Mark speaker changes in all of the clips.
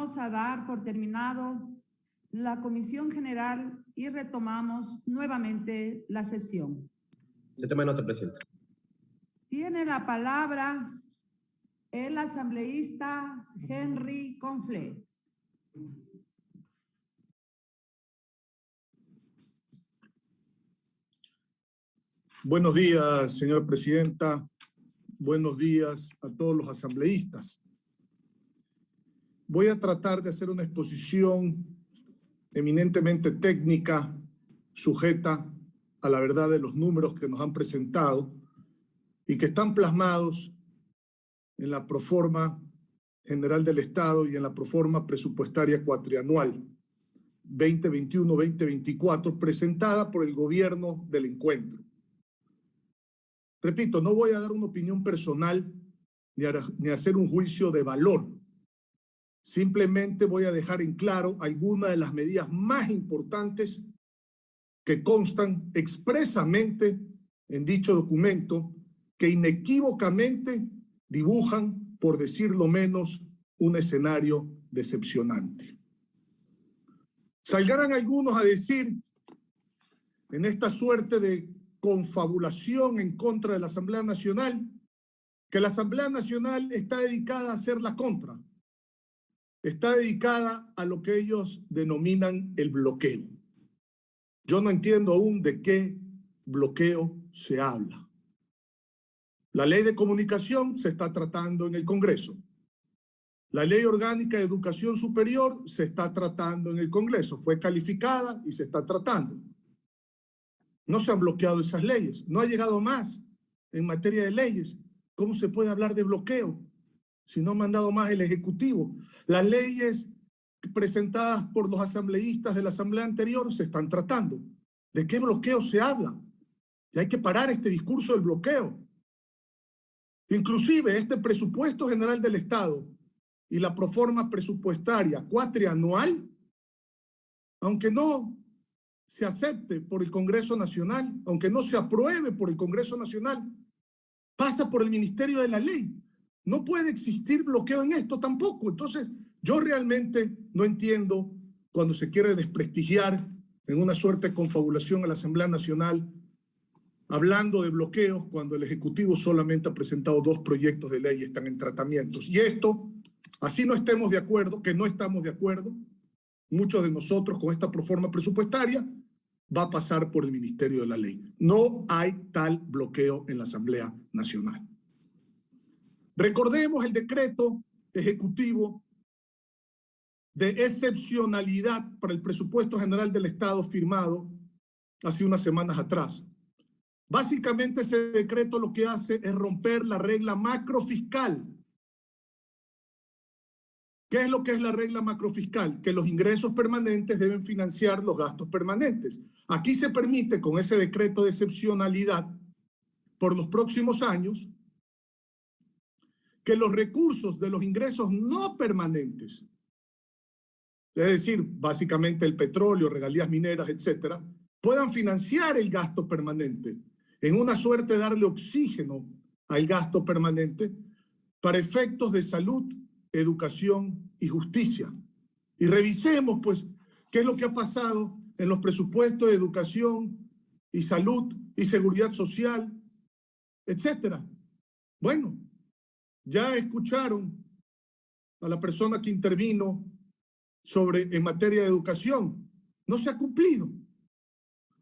Speaker 1: Vamos a dar por terminado la Comisión General y retomamos nuevamente la sesión.
Speaker 2: Se toma nota, presidente.
Speaker 1: Tiene la palabra el asambleísta Henry Conflé.
Speaker 3: Buenos días, señora presidenta. Buenos días a todos los asambleístas. Voy a tratar de hacer una exposición eminentemente técnica, sujeta a la verdad de los números que nos han presentado y que están plasmados en la Proforma General del Estado y en la Proforma Presupuestaria Cuatrianual 2021-2024 presentada por el Gobierno del Encuentro. Repito, no voy a dar una opinión personal ni a hacer un juicio de valor. Simplemente voy a dejar en claro algunas de las medidas más importantes que constan expresamente en dicho documento, que inequívocamente dibujan, por decirlo menos, un escenario decepcionante. Salgarán algunos a decir, en esta suerte de confabulación en contra de la Asamblea Nacional, que la Asamblea Nacional está dedicada a hacer la contra, está dedicada a lo que ellos denominan el bloqueo. Yo no entiendo aún de qué bloqueo se habla. La ley de comunicación se está tratando en el Congreso. La ley orgánica de educación superior se está tratando en el Congreso. Fue calificada y se está tratando. No se han bloqueado esas leyes. No ha llegado más en materia de leyes. ¿Cómo se puede hablar de bloqueo si no ha mandado más el Ejecutivo? Las leyes presentadas por los asambleístas de la asamblea anterior se están tratando. ¿De qué bloqueo se habla? Y hay que parar este discurso del bloqueo. Inclusive este presupuesto general del Estado y la proforma presupuestaria cuatrianual, aunque no se acepte por el Congreso Nacional, aunque no se apruebe por el Congreso Nacional, pasa por el Ministerio de la Ley. No puede existir bloqueo en esto tampoco. Entonces, yo realmente no entiendo cuando se quiere desprestigiar en una suerte de confabulación a la Asamblea Nacional, hablando de bloqueos cuando el Ejecutivo solamente ha presentado 2 proyectos de ley y están en tratamientos. Y esto, así no estemos de acuerdo, que no estamos de acuerdo, muchos de nosotros con esta proforma presupuestaria, va a pasar por el Ministerio de la Ley. No hay tal bloqueo en la Asamblea Nacional. Recordemos el decreto ejecutivo de excepcionalidad para el presupuesto general del Estado firmado hace unas semanas atrás. Básicamente ese decreto lo que hace es romper la regla macrofiscal. ¿Qué es lo que es la regla macrofiscal? Que los ingresos permanentes deben financiar los gastos permanentes. Aquí se permite con ese decreto de excepcionalidad por los próximos años que los recursos de los ingresos no permanentes, es decir, básicamente el petróleo, regalías mineras, etcétera, puedan financiar el gasto permanente, en una suerte de darle oxígeno al gasto permanente para efectos de salud, educación y justicia. Y revisemos, pues, qué es lo que ha pasado en los presupuestos de educación y salud y seguridad social, etcétera. Bueno, ya escucharon a la persona que intervino en materia de educación. No se ha cumplido.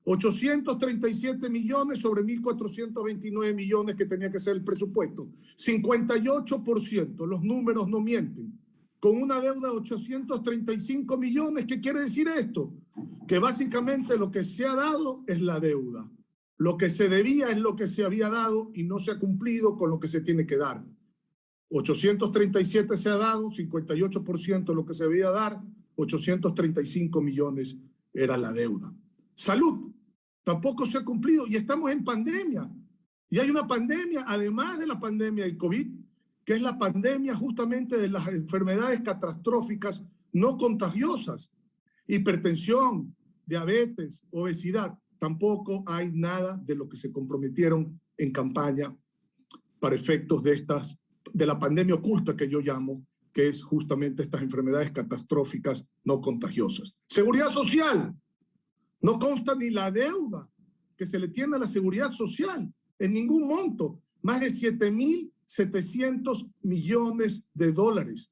Speaker 3: 837 millones sobre 1.429 millones que tenía que ser el presupuesto. 58%, los números no mienten. Con una deuda de 835 millones, ¿qué quiere decir esto? Que básicamente lo que se ha dado es la deuda. Lo que se debía es lo que se había dado y no se ha cumplido con lo que se tiene que dar. 837 se ha dado, 58% lo que se debía dar, 835 millones era la deuda. Salud, tampoco se ha cumplido y estamos en pandemia. Y hay una pandemia, además de la pandemia del COVID, que es la pandemia justamente de las enfermedades catastróficas no contagiosas. Hipertensión, diabetes, obesidad. Tampoco hay nada de lo que se comprometieron en campaña para efectos de la pandemia oculta que yo llamo, que es justamente estas enfermedades catastróficas no contagiosas. Seguridad social. No consta ni la deuda que se le tiene a la seguridad social en ningún monto. Más de 7.700 millones de dólares.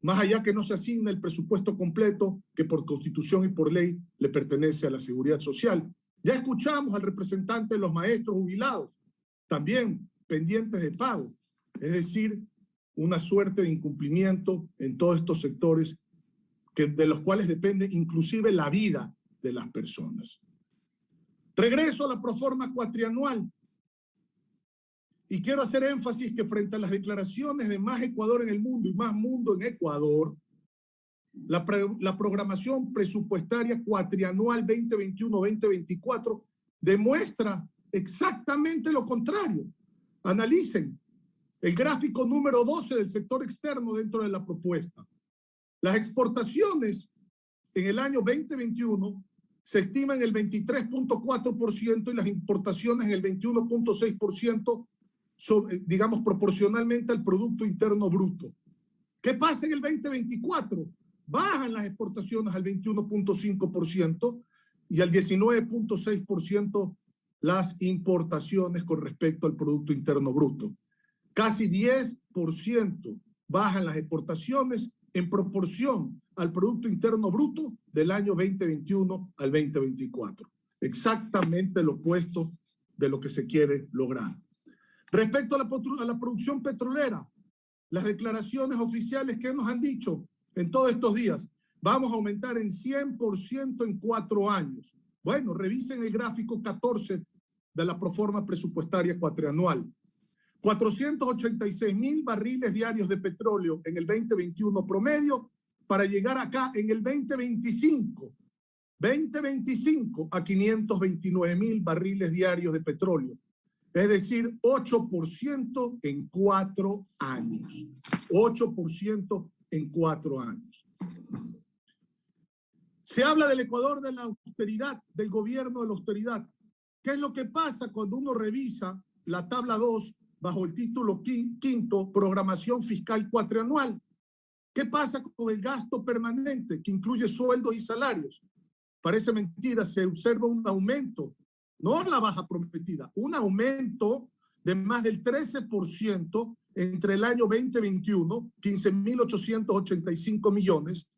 Speaker 3: Más allá que no se asigna el presupuesto completo que por constitución y por ley le pertenece a la seguridad social. Ya escuchamos al representante de los maestros jubilados, también pendientes de pago. Es decir, una suerte de incumplimiento en todos estos sectores de los cuales depende inclusive la vida de las personas. Regreso a la proforma cuatrianual. Y quiero hacer énfasis que frente a las declaraciones de Más Ecuador en el mundo y Más Mundo en Ecuador, la programación presupuestaria cuatrianual 2021-2024 demuestra exactamente lo contrario. Analicen el gráfico número 12 del sector externo dentro de la propuesta. Las exportaciones en el año 2021 se estiman en el 23.4% y las importaciones en el 21.6%, digamos, proporcionalmente al Producto Interno Bruto. ¿Qué pasa en el 2024? Bajan las exportaciones al 21.5% y al 19.6% las importaciones con respecto al Producto Interno Bruto. Casi 10% bajan las exportaciones en proporción al Producto Interno Bruto del año 2021 al 2024. Exactamente lo opuesto de lo que se quiere lograr. Respecto a la producción petrolera, las declaraciones oficiales que nos han dicho en todos estos días, vamos a aumentar en 100% en 4 años. Bueno, revisen el gráfico 14 de la proforma presupuestaria cuatrianual. 486.000 barriles diarios de petróleo en el 2021 promedio para llegar acá en el 2025 a 529.000 barriles diarios de petróleo. Es decir, 8% en 4 años. 8% en 4 años. Se habla del Ecuador de la austeridad, del gobierno de la austeridad. ¿Qué es lo que pasa cuando uno revisa la tabla 2 bajo el título quinto, programación fiscal cuatrianual? ¿Qué pasa con el gasto permanente que incluye sueldos y salarios? Parece mentira, se observa un aumento, no la baja prometida, un aumento de más del 13% entre el año 2021, 15.885 millones,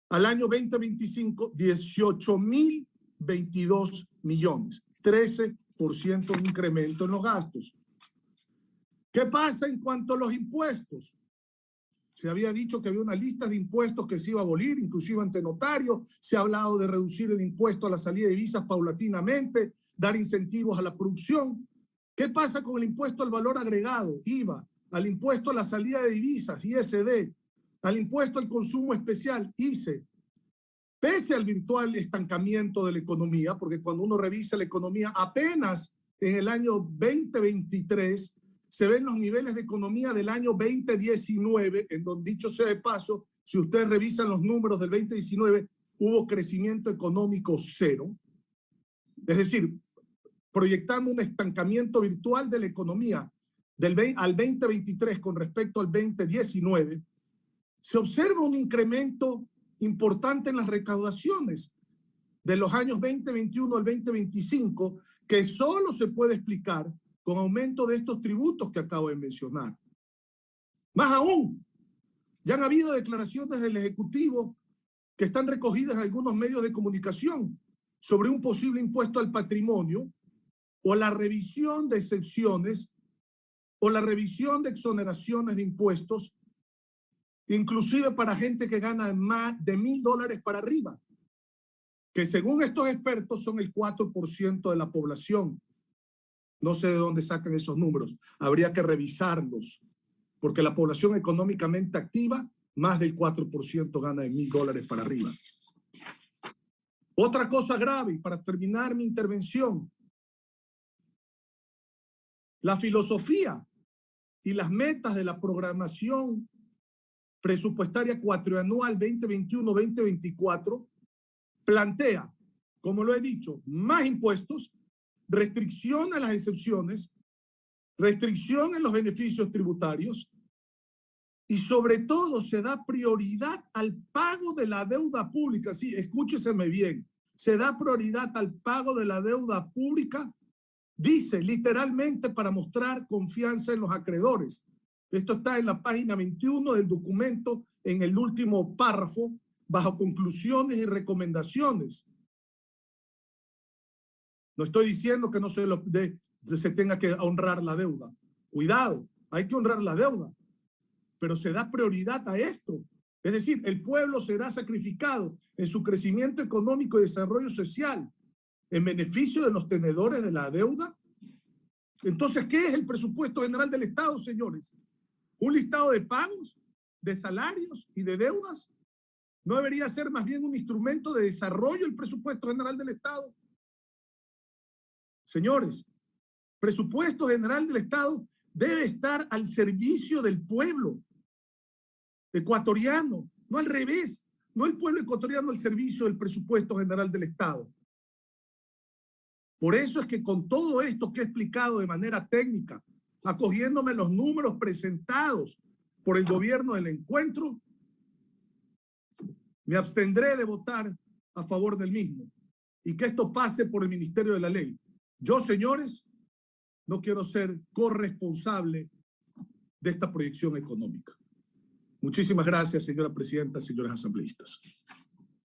Speaker 3: al año 2025, 18.022 millones, 13% de incremento en los gastos. ¿Qué pasa en cuanto a los impuestos? Se había dicho que había una lista de impuestos que se iba a abolir, inclusive ante notario. Se ha hablado de reducir el impuesto a la salida de divisas paulatinamente, dar incentivos a la producción. ¿Qué pasa con el impuesto al valor agregado, IVA, al impuesto a la salida de divisas, ISD, al impuesto al consumo especial, ICE? Pese al virtual estancamiento de la economía, porque cuando uno revisa la economía, apenas en el año 2023 se ven los niveles de economía del año 2019, en donde, dicho sea de paso, si ustedes revisan los números del 2019, hubo crecimiento económico cero. Es decir, proyectando un estancamiento virtual de la economía al 2023 con respecto al 2019, se observa un incremento importante en las recaudaciones de los años 2021 al 2025, que solo se puede explicar con aumento de estos tributos que acabo de mencionar. Más aún, ya han habido declaraciones del Ejecutivo que están recogidas en algunos medios de comunicación sobre un posible impuesto al patrimonio o la revisión de excepciones o la revisión de exoneraciones de impuestos, inclusive para gente que gana más de $1.000 para arriba, que según estos expertos son el 4% de la población. No sé de dónde sacan esos números. Habría que revisarlos, porque la población económicamente activa, más del 4% gana de $1.000 para arriba. Otra cosa grave, para terminar mi intervención, la filosofía y las metas de la programación presupuestaria cuatrianual 2021-2024 plantea, como lo he dicho, más impuestos, restricción a las excepciones, restricción en los beneficios tributarios, Y sobre todo se da prioridad al pago de la deuda pública. Sí, escúcheseme bien. Se da prioridad al pago de la deuda pública, dice literalmente, para mostrar confianza en los acreedores. Esto está en la página 21 del documento, en el último párrafo, bajo conclusiones y recomendaciones. No estoy diciendo que no se tenga que honrar la deuda. Cuidado, hay que honrar la deuda, pero se da prioridad a esto. Es decir, el pueblo será sacrificado en su crecimiento económico y desarrollo social en beneficio de los tenedores de la deuda. Entonces, ¿qué es el presupuesto general del Estado, señores? ¿Un listado de pagos, de salarios y de deudas? ¿No debería ser más bien un instrumento de desarrollo el presupuesto general del Estado? Señores, presupuesto general del Estado debe estar al servicio del pueblo ecuatoriano, no al revés, no el pueblo ecuatoriano al servicio del presupuesto general del Estado. Por eso es que con todo esto que he explicado de manera técnica, acogiéndome los números presentados por el gobierno del encuentro, me abstendré de votar a favor del mismo y que esto pase por el Ministerio de la Ley. Yo, señores, no quiero ser corresponsable de esta proyección económica. Muchísimas gracias, señora presidenta, señores asambleístas.